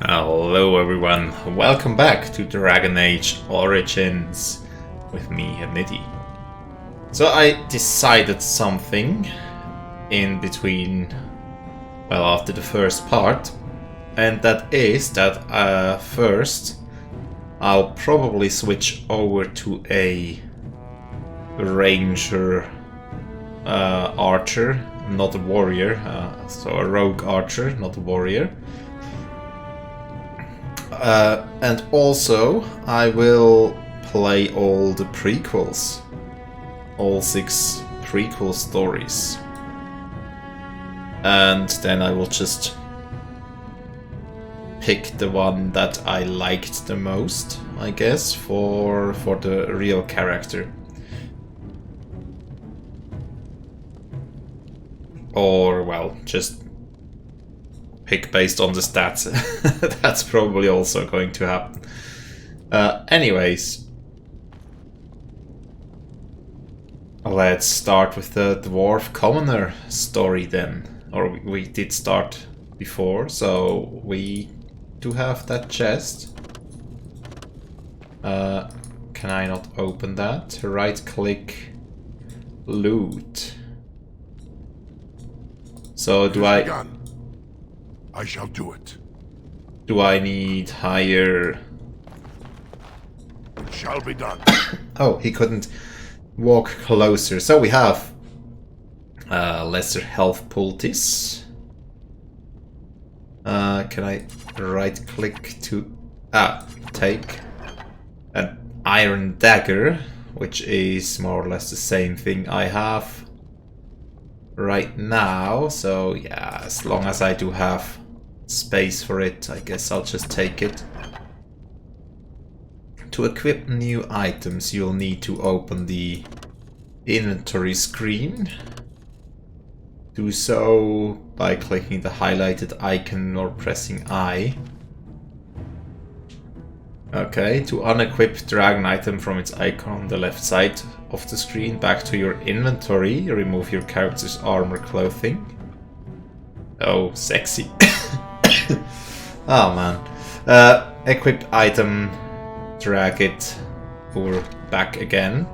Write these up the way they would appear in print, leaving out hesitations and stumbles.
Hello everyone, welcome back to Dragon Age Origins with me, Nene. So I decided something in between, well, after the first part, and that is that first I'll probably switch over to a ranger archer, not a warrior, so a rogue archer, not a warrior. And also, I will play all the prequels. All 6 prequel stories. And then I will just pick the one that I liked the most, I guess, for the real character. Or, well, just pick based on the stats. That's probably also going to happen. Anyways, let's start with the Dwarf Commoner story then. Or we did start before, so we do have that chest. Can I not open that? Right click, loot. So do I shall do it. Do I need higher... It shall be done. Oh, he couldn't walk closer. So we have lesser health poultice. Can I right click to... take an iron dagger, which is more or less the same thing I have right now. So yeah, as long as I do have space for it, I guess I'll just take it. To equip new items, you'll need to open the inventory screen. Do so by clicking the highlighted icon or pressing I. Okay, to unequip drag an item from its icon on the left side of the screen back to your inventory, remove your character's armor clothing. Oh, sexy. Oh man. Equip item, drag it over back again.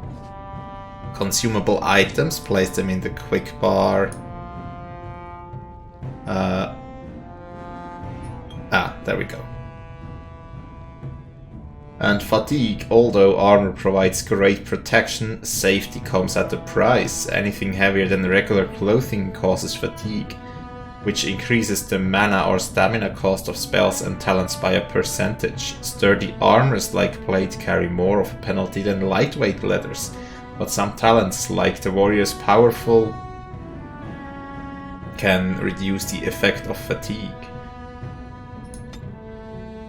Consumable items, place them in the quick bar. There we go. And fatigue. Although armor provides great protection, safety comes at a price. Anything heavier than regular clothing causes fatigue, which increases the mana or stamina cost of spells and talents by a percentage. Sturdy armors like plate carry more of a penalty than lightweight leathers, but some talents, like the warrior's powerful, can reduce the effect of fatigue.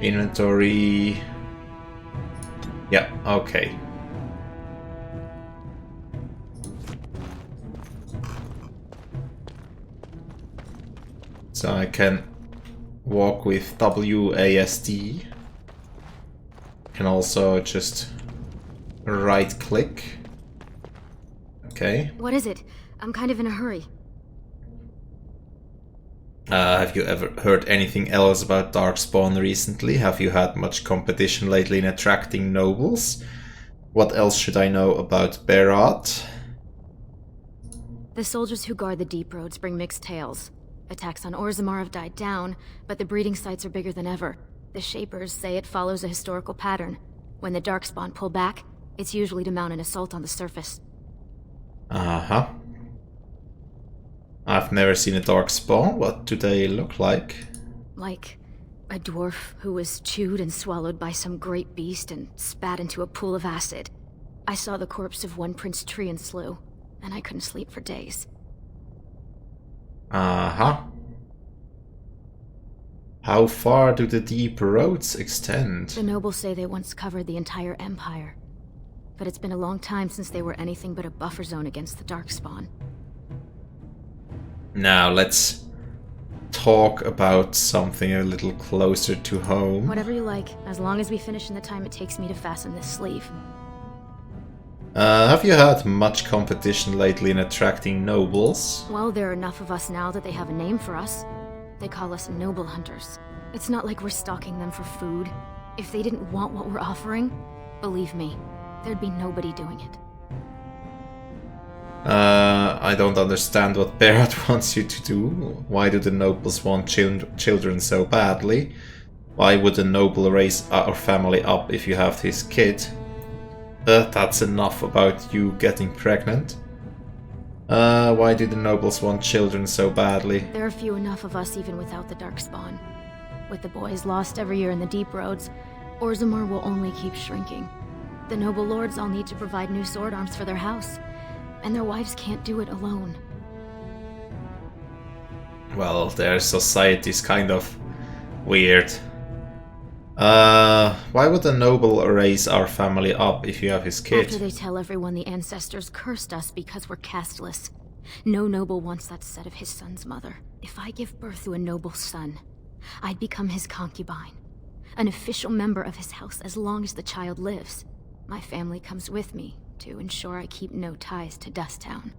Inventory... yeah, okay. So I can walk with WASD. Can also just right click. Okay. What is it? I'm kind of in a hurry. Have you ever heard anything else about Darkspawn recently? Have you had much competition lately in attracting nobles? What else should I know about Murat? The soldiers who guard the deep roads bring mixed tales. Attacks on Orzammar have died down, but the breeding sites are bigger than ever. The Shapers say it follows a historical pattern. When the Darkspawn pull back, it's usually to mount an assault on the surface. Uh-huh. I've never seen a Darkspawn. What do they look like? Like a dwarf who was chewed and swallowed by some great beast and spat into a pool of acid. I saw the corpse of one Prince Trian slew, and I couldn't sleep for days. Uh-huh. How far do the deep roads extend? The nobles say they once covered the entire empire, but it's been a long time since they were anything but a buffer zone against the Darkspawn. Now let's talk about something a little closer to home. Whatever you like, as long as we finish in the time it takes me to fasten this sleeve. Have you had much competition lately in attracting nobles? Well, there are enough of us now that they have a name for us. They call us noble hunters. It's not like we're stalking them for food. If they didn't want what we're offering, believe me, there'd be nobody doing it. I don't understand what Berat wants you to do. Why do the nobles want children so badly? Why would a noble raise our family up if you have his kid? That's enough about you getting pregnant. Why do the nobles want children so badly? There are few enough of us even without the Darkspawn. With the boys lost every year in the deep roads, Orzammar will only keep shrinking. The noble lords all need to provide new sword arms for their house, and their wives can't do it alone. Well, their society's kind of weird. Why would a noble raise our family up if you have his kid? After they tell everyone the ancestors cursed us because we're casteless. No noble wants that said of his son's mother. If I give birth to a noble son, I'd become his concubine. An official member of his house as long as the child lives. My family comes with me to ensure I keep no ties to Dusttown.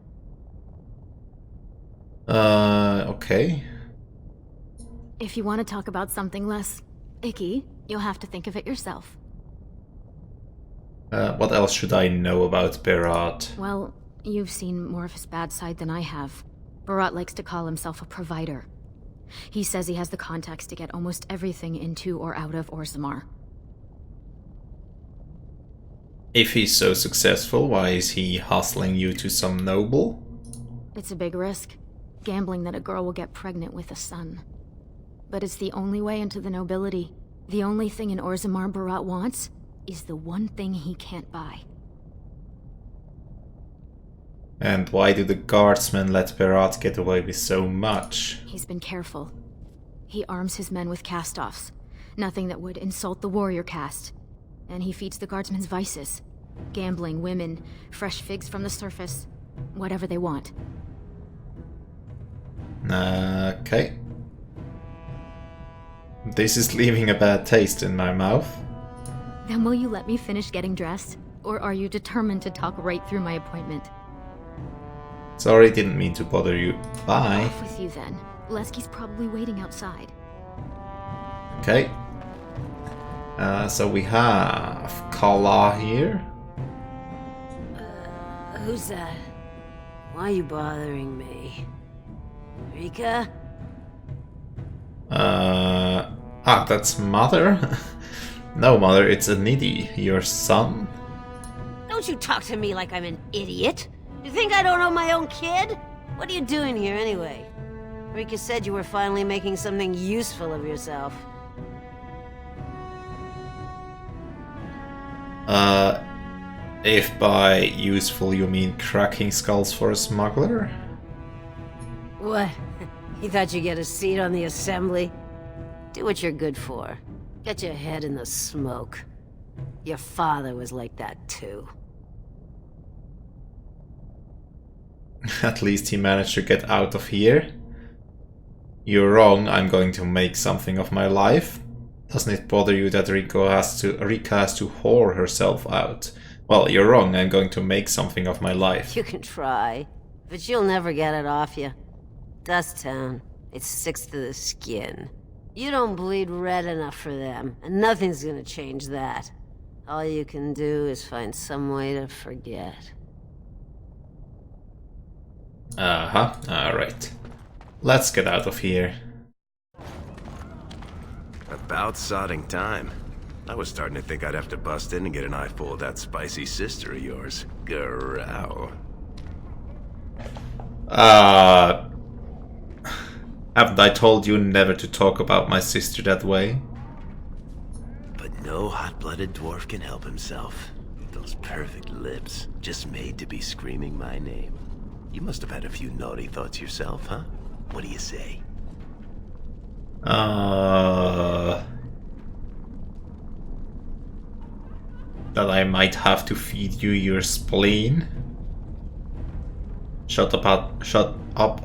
Okay. If you want to talk about something less icky, you'll have to think of it yourself. What else should I know about Berat? Well, you've seen more of his bad side than I have. Murat likes to call himself a provider. He says he has the contacts to get almost everything into or out of Orzammar. If he's so successful, why is he hustling you to some noble? It's a big risk. Gambling that a girl will get pregnant with a son. But it's the only way into the nobility. The only thing in Orzammar Murat wants is the one thing he can't buy. And why do the guardsmen let Berat get away with so much? He's been careful. He arms his men with cast-offs. Nothing that would insult the warrior caste. And he feeds the guardsmen's vices. Gambling, women, fresh figs from the surface. Whatever they want. Okay. This is leaving a bad taste in my mouth. Then will you let me finish getting dressed? Or are you determined to talk right through my appointment? Sorry, didn't mean to bother you. Bye. Off with you then. Leski's probably waiting outside. Okay. So we have Karla here. Who's that? Why are you bothering me? Rika? That's Mother? No, Mother, it's a Nene, your son. Don't you talk to me like I'm an idiot. You think I don't know my own kid? What are you doing here anyway? Rika said you were finally making something useful of yourself. If by useful you mean cracking skulls for a smuggler? What? You thought you'd get a seat on the assembly? Do what you're good for. Get your head in the smoke. Your father was like that too. At least he managed to get out of here. You're wrong, I'm going to make something of my life. Doesn't it bother you that Rika has to whore herself out? Well, you're wrong, I'm going to make something of my life. You can try, but you'll never get it off you. Dusttown, it sticks to the skin. You don't bleed red enough for them, and nothing's gonna change that. All you can do is find some way to forget. Alright. Let's get out of here. About sodding time. I was starting to think I'd have to bust in and get an eyeful of that spicy sister of yours. Growl. Haven't I told you never to talk about my sister that way? But no hot-blooded dwarf can help himself. Those perfect lips, just made to be screaming my name. You must have had a few naughty thoughts yourself, huh? What do you say? That I might have to feed you your spleen? Shut up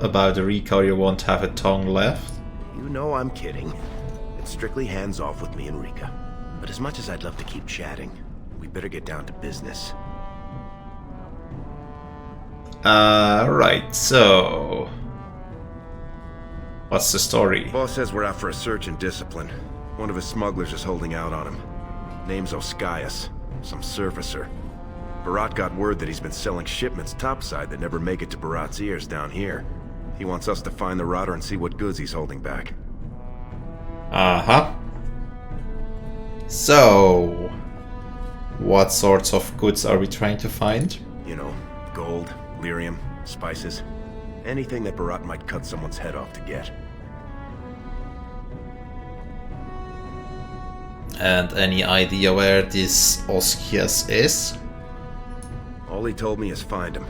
about Rika or you won't have a tongue left. You know I'm kidding. It's strictly hands-off with me and Rika. But as much as I'd love to keep chatting, we better get down to business. Right, so... What's the story? Boss says we're out for a search and discipline. One of his smugglers is holding out on him. Name's Oskias, some surfacer. Murat got word that he's been selling shipments topside that never make it to Murat's ears down here. He wants us to find the rotter and see what goods he's holding back. Uh-huh. So, what sorts of goods are we trying to find? You know, gold, lyrium, spices. Anything that Murat might cut someone's head off to get. And any idea where this Oskias is? All he told me is find him.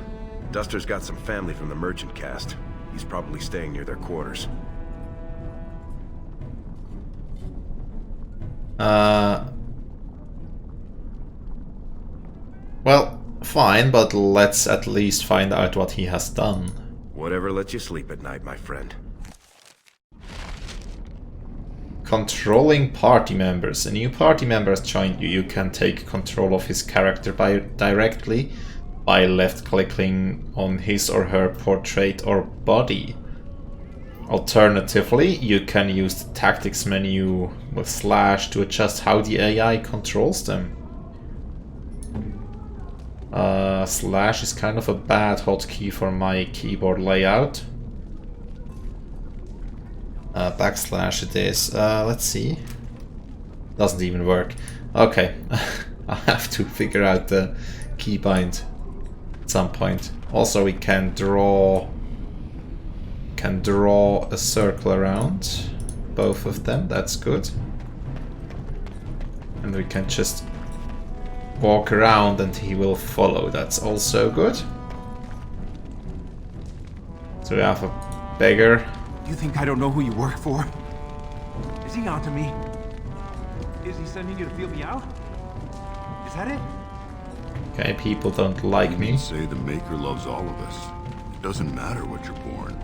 Duster's got some family from the merchant caste. He's probably staying near their quarters. Well, fine, but let's at least find out what he has done. Whatever lets you sleep at night, my friend. Controlling party members. A new party member has joined you. You can take control of his character directly by left-clicking on his or her portrait or body. Alternatively, you can use the tactics menu with slash to adjust how the AI controls them. Slash is kind of a bad hotkey for my keyboard layout. Backslash it is. Let's see. Doesn't even work. Okay, I have to figure out the keybind at some point. Also, we can draw a circle around both of them. That's good. And we can just walk around and he will follow. That's also good. So we have a beggar. You think I don't know who you work for? Is he onto me? Is he sending you to feel me out? Is that it? Okay, people don't like me. Say the Maker loves all of us. It doesn't matter what you're born.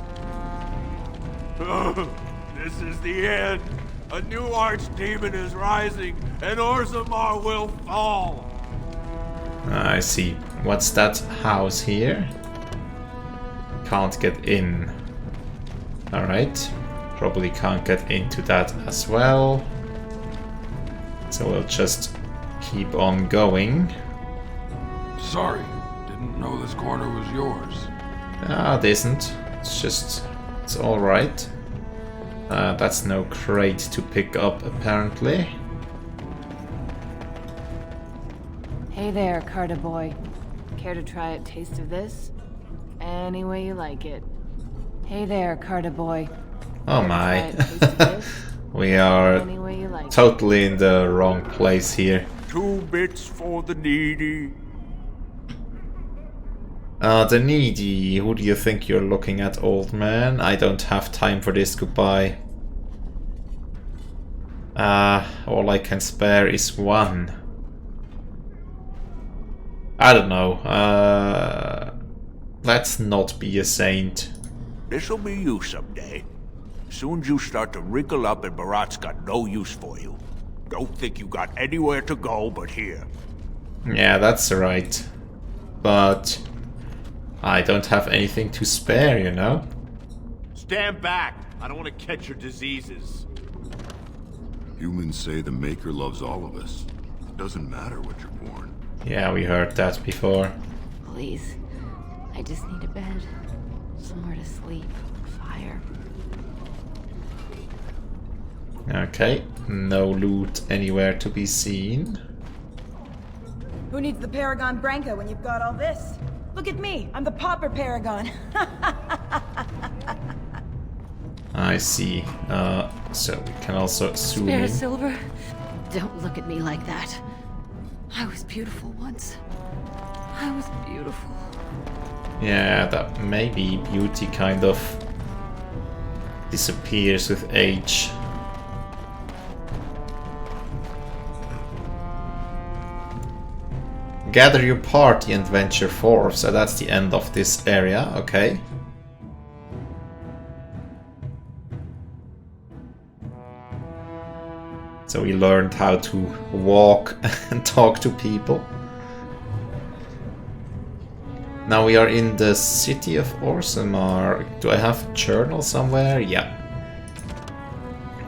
This is the end. A new archdemon is rising, and Orzammar will fall. I see. What's that house here? Can't get in. Alright. Probably can't get into that as well. So we'll just keep on going. Sorry, didn't know this corner was yours. It isn't. It's alright. That's no crate to pick up, apparently. Hey there, Carter boy. Care to try a taste of this? Any way you like it. Hey there, Carter boy. Oh my. We are totally in the wrong place here. 2 bits for the needy. The needy. Who do you think you're looking at, old man? I don't have time for this. Goodbye. All I can spare is 1. I don't know. Let's not be a saint. This'll be you someday. Soon as you start to wrinkle up and Murat's got no use for you. Don't think you got anywhere to go but here. Yeah, that's right. But I don't have anything to spare, you know? Stand back. I don't want to catch your diseases. Humans say the Maker loves all of us. It doesn't matter what you're born. Yeah, we heard that before. Please. I just need a bed. Somewhere to sleep. Fire. Okay, no loot anywhere to be seen. Who needs the Paragon Branca when you've got all this? Look at me, I'm the Pauper Paragon. I see. So we can also zoom Spare in. silver? Don't look at me like that. I was beautiful once. I was beautiful. Yeah, that maybe beauty kind of disappears with age. Gather your party and venture forth. So that's the end of this area, okay. So we learned how to walk and talk to people. Now we are in the city of Orzammar. Do I have a journal somewhere? Yeah.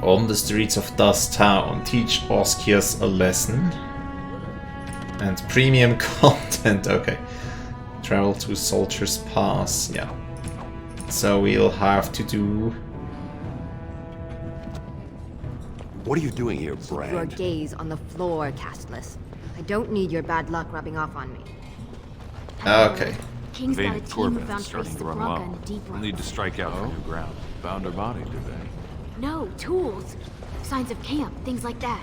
on the streets of Dust Town. Teach Oskias a lesson. And premium content, okay. Travel to Soldier's Pass, yeah. So we'll have to do... What are you doing here, Keep your Brand? gaze on the floor, Castless. I don't need your bad luck rubbing off on me. Okay. King's got a Evaded team who Corbin found starting traces to of run Bronca low. in deep We'll need to strike out for new ground. Found her body, did they? No, tools. Signs of camp, things like that.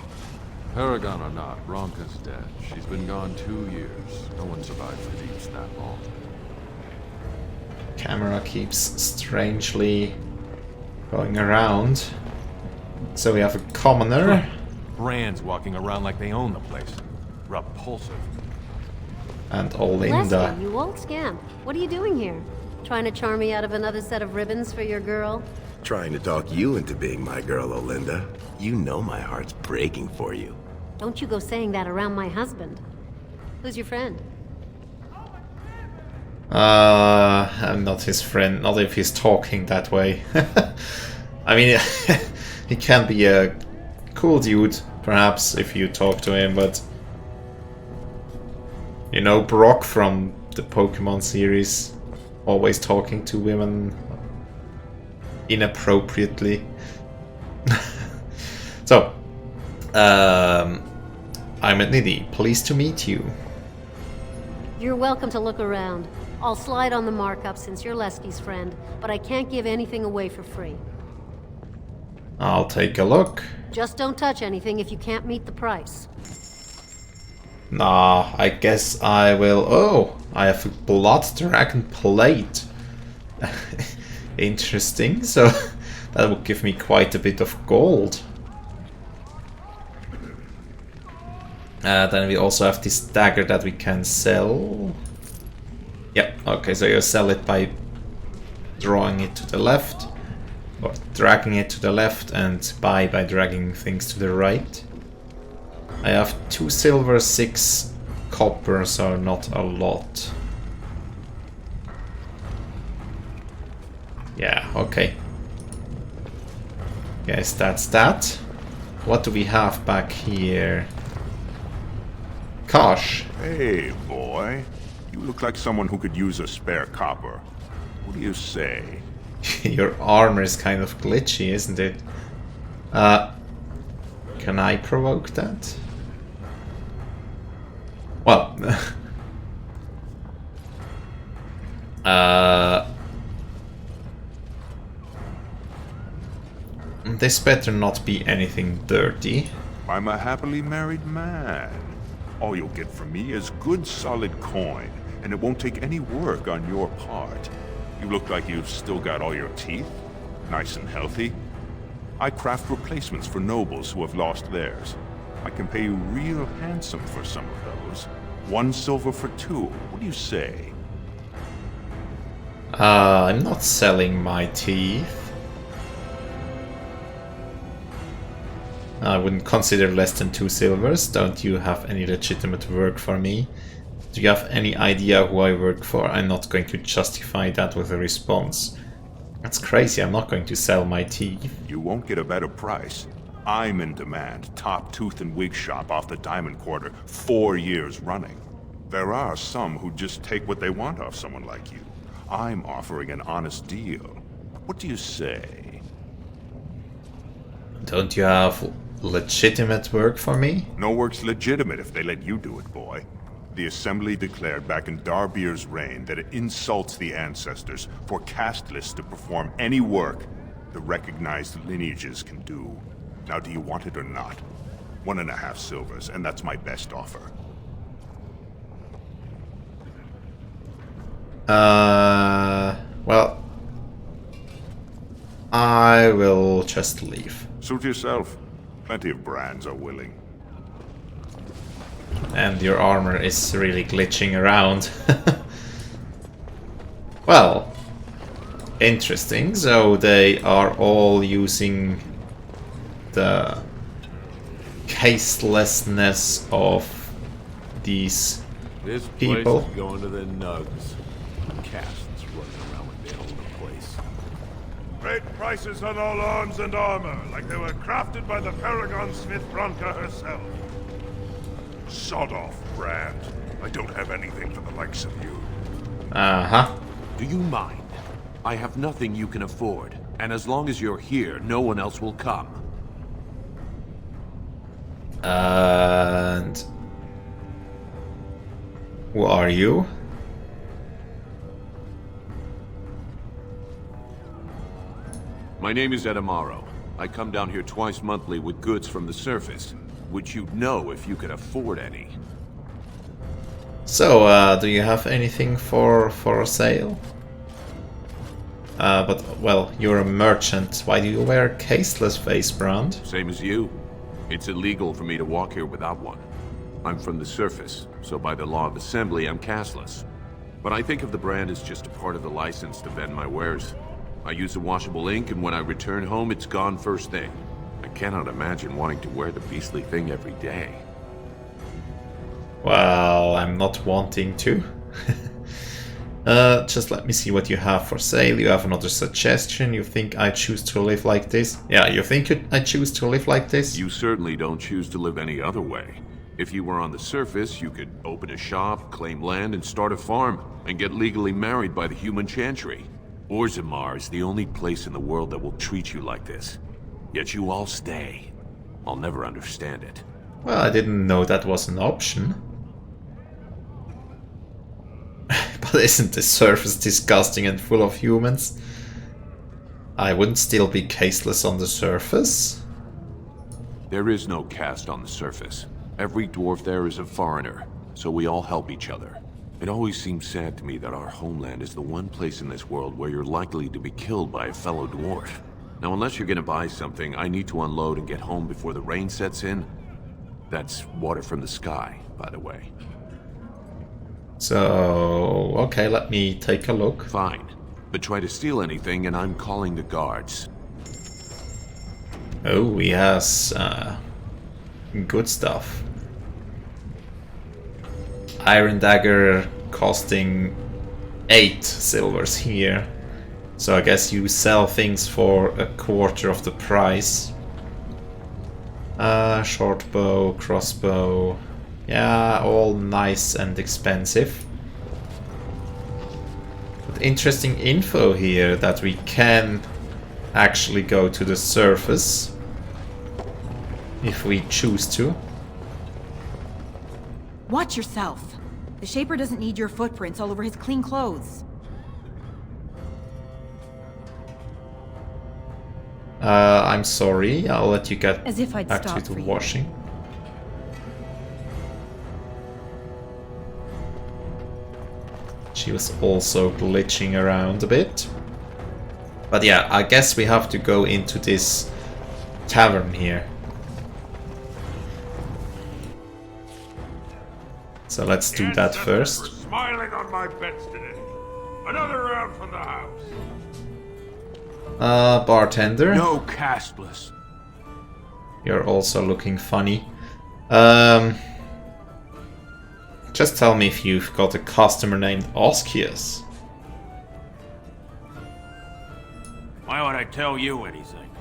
Paragon or not, Bronca's dead. She's been gone 2 years. No one survived Philippe's that long. Camera keeps strangely going around. So we have a commoner. Brands walking around like they own the place. Repulsive. And Olinda. Leslie, you old scamp. What are you doing here? Trying to charm me out of another set of ribbons for your girl? Trying to talk you into being my girl, Olinda. You know my heart's breaking for you. Don't you go saying that around my husband. Who's your friend? I'm not his friend, not if he's talking that way. I mean, he can be a cool dude, perhaps, if you talk to him, but... You know, Brock from the Pokemon series, always talking to women inappropriately. So, I'm at Nene. Pleased to meet you. You're welcome to look around. I'll slide on the markup since you're Leski's friend, but I can't give anything away for free. I'll take a look. Just don't touch anything if you can't meet the price. Nah, I guess I will... Oh, I have a Blood Dragon plate. Interesting, so that would give me quite a bit of gold. Then we also have this dagger that we can sell. Yep, okay, so you sell it by drawing it to the left, or dragging it to the left, and buy by dragging things to the right. I have 2 silver, 6 copper, so not a lot. Yeah, okay. Guess that's that. What do we have back here? Kosh. Hey, boy. You look like someone who could use a spare copper. What do you say? Your armor is kind of glitchy, isn't it? Can I provoke that? Well... This better not be anything dirty. I'm a happily married man. All you'll get from me is good solid coin, and it won't take any work on your part. You look like you've still got all your teeth, nice and healthy. I craft replacements for nobles who have lost theirs. I can pay you real handsome for some of those. 1 silver for 2, what do you say? I'm not selling my teeth. I wouldn't consider less than 2 silvers. Don't you have any legitimate work for me? Do you have any idea who I work for? I'm not going to justify that with a response. That's crazy, I'm not going to sell my teeth. You won't get a better price. I'm in demand, top tooth and wig shop off the Diamond Quarter, 4 years running. There are some who just take what they want off someone like you. I'm offering an honest deal. What do you say? Don't you have legitimate work for me? No work's legitimate if they let you do it, boy. The Assembly declared back in Darbier's reign that it insults the ancestors for casteless to perform any work the recognized lineages can do. Now, do you want it or not? 1.5 silvers, and that's my best offer. Well, I will just leave. Suit yourself. Plenty of brands are willing. And your armor is really glitching around. Well, interesting. So they are all using the castelessness of these This people. place is going to the nugs. Casts running around like they own the place. Great prices on all arms and armor, like they were crafted by the Paragon Smith Bronca herself. Sod off, Brand. I don't have anything for the likes of you. Uh-huh. Do you mind? I have nothing you can afford, and as long as you're here, no one else will come. And... who are you? My name is Edamaro. I come down here twice monthly with goods from the surface, which you'd know if you could afford any. So, do you have anything for sale? But, well, you're a merchant. Why do you wear a caseless face, Brand? Same as you. It's illegal for me to walk here without one. I'm from the surface, so by the law of assembly, I'm cashless. But I think of the brand as just a part of the license to vend my wares. I use a washable ink, and when I return home, it's gone first thing. I cannot imagine wanting to wear the beastly thing every day. Well, I'm not wanting to. Just let me see what you have for sale. You have another suggestion. You think I choose to live like this? Yeah, you think I choose to live like this? You certainly don't choose to live any other way. If you were on the surface, you could open a shop, claim land, and start a farm, and get legally married by the human chantry. Orzammar is the only place in the world that will treat you like this. Yet you all stay. I'll never understand it. Well, I didn't know that was an option. But isn't the surface disgusting and full of humans? I wouldn't still be caseless on the surface. There is no caste on the surface. Every dwarf there is a foreigner, so we all help each other. It always seems sad to me that our homeland is the one place in this world where you're likely to be killed by a fellow dwarf. Now, unless you're gonna buy something, I need to unload and get home before the rain sets in. That's water from the sky, by the way. So, okay, let me take a look. Fine. But try to steal anything and I'm calling the guards. Oh, yes. Good stuff. Iron dagger costing 8 silvers here. So I guess you sell things for a quarter of the price. Short bow, crossbow. Yeah, all nice and expensive. But interesting info here that we can actually go to the surface if we choose to. Watch yourself. The Shaper doesn't need your footprints all over his clean clothes. I'm sorry, I'll let you get As if I'd back to stop the for you. washing. She was also glitching around a bit. But yeah, I guess we have to go into this tavern here. So let's do that first. For smiling on my bets today. Another round from the house. Bartender. No castless. You're also looking funny. Just tell me if you've got a customer named Oskius. Why would I tell you anything?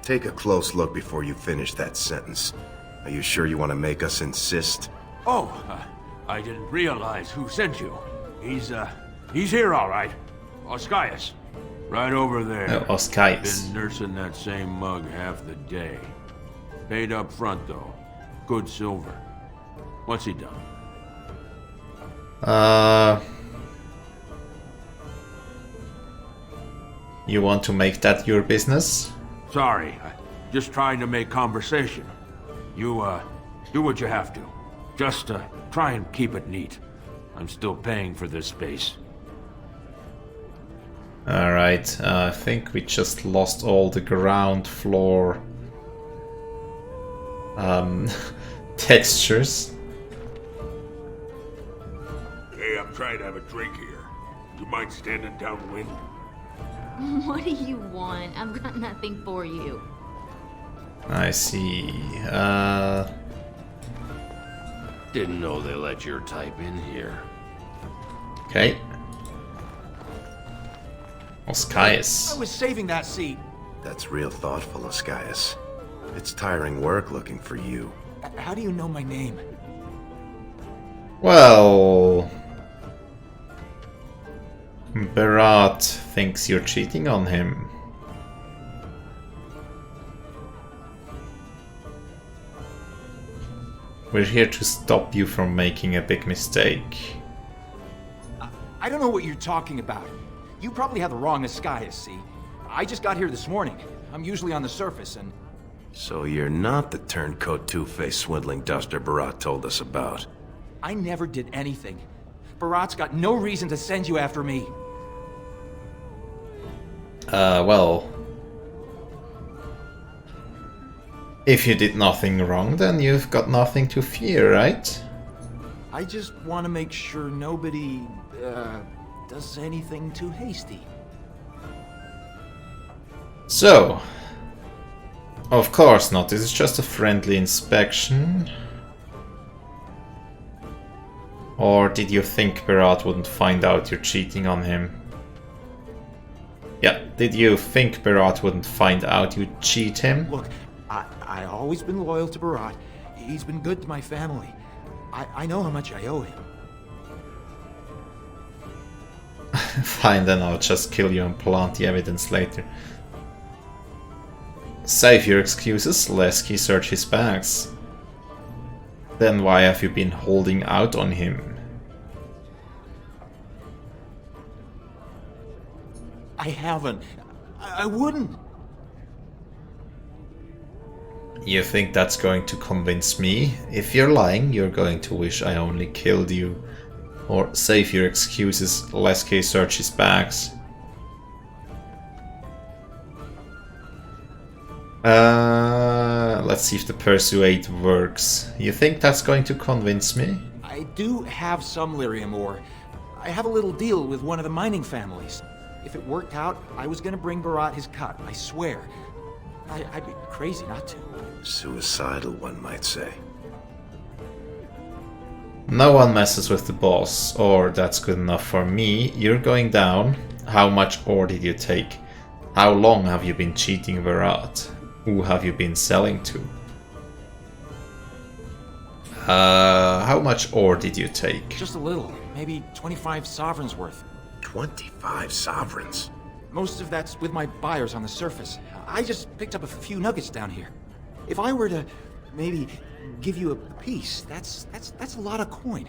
Take a close look before you finish that sentence. Are you sure you want to make us insist? Oh, I didn't realize who sent you. He's here all right. Oskius. Right over there. Oh, Oskius. Been nursing that same mug half the day. Paid up front, though. Good silver. What's he done? You want to make that your business? Sorry, just trying to make conversation. You, do what you have to. Just, try and keep it neat. I'm still paying for this space. Alright, I think we just lost all the ground floor textures. Hey, I'm trying to have a drink here. You mind standing downwind? What do you want? I've got nothing for you. I see. Didn't know they let your type in here. Okay. Oscaius. I was saving that seat. That's real thoughtful, Oscaius. It's tiring work looking for you. How do you know my name? Well... Murat thinks you're cheating on him. We're here to stop you from making a big mistake. I don't know what you're talking about. You probably have the wrong Oscaius, see? I just got here this morning. I'm usually on the surface, and... So you're not the turncoat two-faced swindling duster Murat told us about. I never did anything. Murat's got no reason to send you after me. Well... If you did nothing wrong, then you've got nothing to fear, right? I just want to make sure nobody, does anything too hasty. So... Of course not, this is just a friendly inspection. Or did you think Murat wouldn't find out you're cheating on him? Yeah, did you think Murat wouldn't find out you'd cheat him? Look, I always been loyal to Murat. He's been good to my family. I know how much I owe him. Fine, then I'll just kill you and plant the evidence later. Save your excuses, Lesky search his bags. Then why have you been holding out on him? I haven't. I wouldn't. You think that's going to convince me? If you're lying, you're going to wish I only killed you. Or save your excuses, Lesky search his bags. Let's see if the persuade works. You think that's going to convince me? I do have some lyrium ore. I have a little deal with one of the mining families. If it worked out, I was gonna bring Murat his cut, I swear. I'd be crazy not to. Suicidal, one might say. No one messes with the boss, or that's good enough for me. You're going down. How much ore did you take? How long have you been cheating Murat? Who have you been selling to? How much ore did you take? Just a little, maybe 25 sovereigns worth. 25 sovereigns? Most of that's with my buyers on the surface. I just picked up a few nuggets down here. If I were to maybe give you a piece, that's a lot of coin.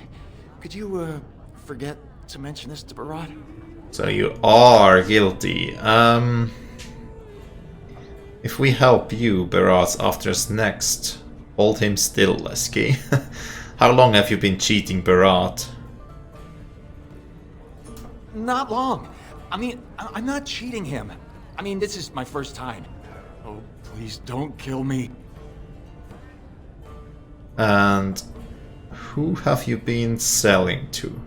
Could you forget to mention this to Murat? So you are guilty. If we help you, Murat's after us next. Hold him still, Lesky. How long have you been cheating Murat? Not long. I mean, I'm not cheating him. I mean, this is my first time. Oh, please don't kill me. And who have you been selling to?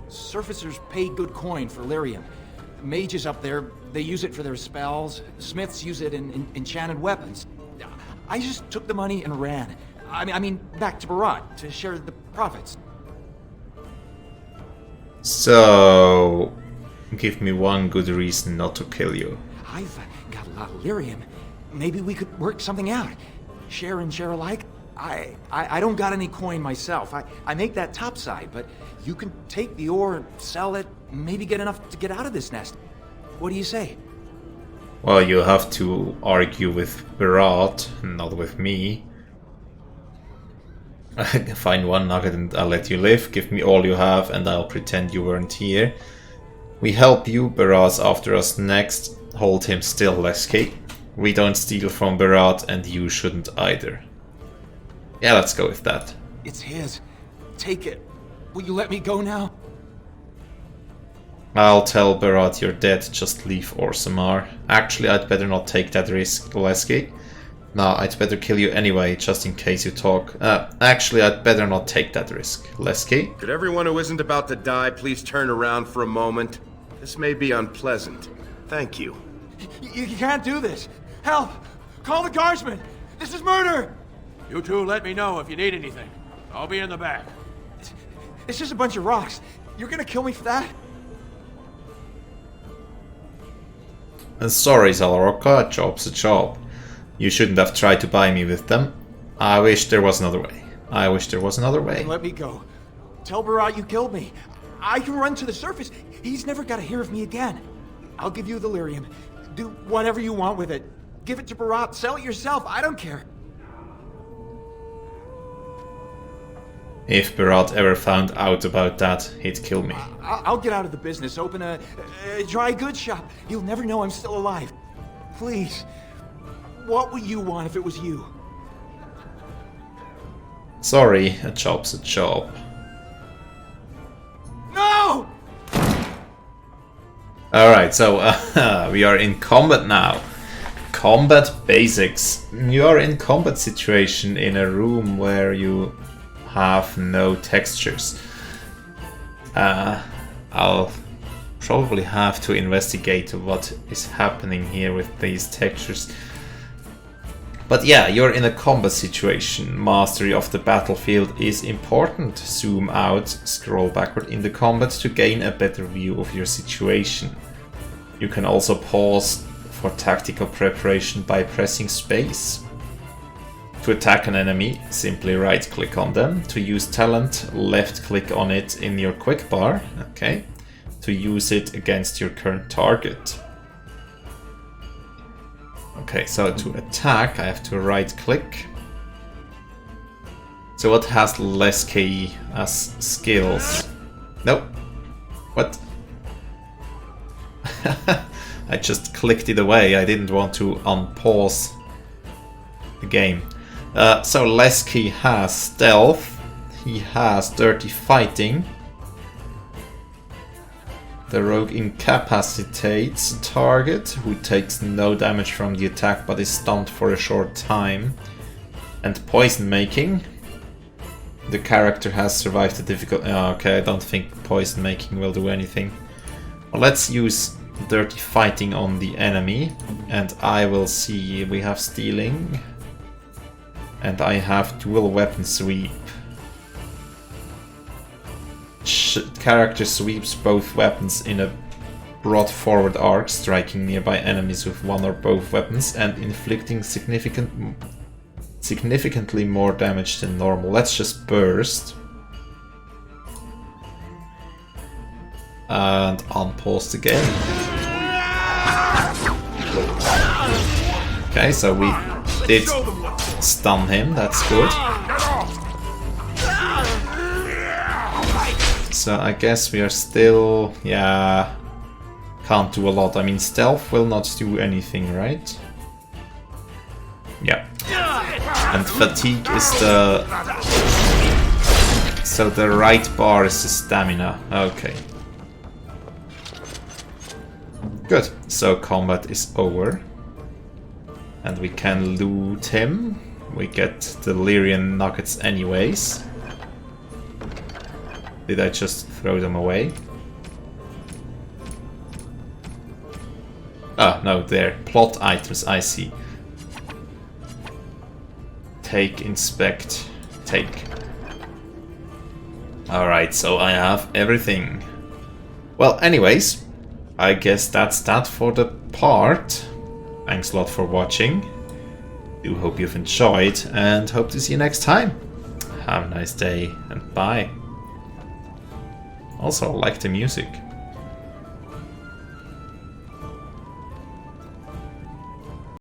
Surfacers pay good coin for lyrium. Mages up there, they use it for their spells. Smiths use it in enchanted weapons. I just took the money and ran. I mean, back to Murat to share the profits. So, give me one good reason not to kill you. I've got a lot of lyrium. Maybe we could work something out. Share and share alike. I don't got any coin myself. I make that topside, but you can take the ore and sell it, maybe get enough to get out of this nest. What do you say? Well, you have to argue with Murat, not with me. Find one nugget and I'll let you live. Give me all you have and I'll pretend you weren't here. We help you, Murat's after us next. Hold him still, Lesky. We don't steal from Murat and you shouldn't either. Yeah, let's go with that. It's his. Take it. Will you let me go now? I'll tell Murat you're dead, just leave Orzammar. Actually, I'd better not take that risk, Lesky. No, I'd better kill you anyway, just in case you talk. Actually, I'd better not take that risk. Lesky? Could everyone who isn't about to die please turn around for a moment? This may be unpleasant. Thank you. You can't do this. Help! Call the guardsmen! This is murder! You two let me know if you need anything. I'll be in the back. It's just a bunch of rocks. You're gonna kill me for that? Sorry, Zalroka, a job's a job. You shouldn't have tried to buy me with them. I wish there was another way. I wish there was another way. Let me go. Tell Murat you killed me. I can run to the surface. He's never got to hear of me again. I'll give you the lyrium. Do whatever you want with it. Give it to Murat. Sell it yourself. I don't care. If Murat ever found out about that, he'd kill me. I'll get out of the business. Open a dry goods shop. He'll never know I'm still alive. Please. What would you want if it was you? Sorry, a job's a job. No! Alright, so we are in combat now. Combat basics. You are in combat situation in a room where you have no textures. I'll probably have to investigate what is happening here with these textures. But yeah, you're in a combat situation. Mastery of the battlefield is important. Zoom out, scroll backward in the combat to gain a better view of your situation. You can also pause for tactical preparation by pressing space. To attack an enemy, simply right click on them. To use talent, left click on it in your quick bar. Okay. To use it against your current target. Okay, so to attack, I have to right click. So what has less key as skills? Nope. What? I just clicked it away. I didn't want to unpause the game. So Lesky has stealth. He has dirty fighting. The rogue incapacitates a target who takes no damage from the attack but is stunned for a short time. And poison making. The character has survived the difficult... okay, I don't think poison making will do anything. Well, let's use dirty fighting on the enemy. And I will see... we have stealing. And I have dual weapon sweep. Character sweeps both weapons in a broad forward arc, striking nearby enemies with one or both weapons and inflicting significantly more damage than normal. Let's just burst. And unpause the game. Okay, so we did stun him, that's good. So I guess we are still, yeah, can't do a lot. I mean, stealth will not do anything, right? Yeah. And fatigue is the... so the right bar is the stamina. Okay. Good. So combat is over. And we can loot him. We get the Lyrian nuggets anyways. Did I just throw them away? Ah, no, they're plot items, I see. Take, inspect, take. Alright, so I have everything. Well, anyways, I guess that's that for the part. Thanks a lot for watching. Do hope you've enjoyed and hope to see you next time. Have a nice day and bye. Also, like the music.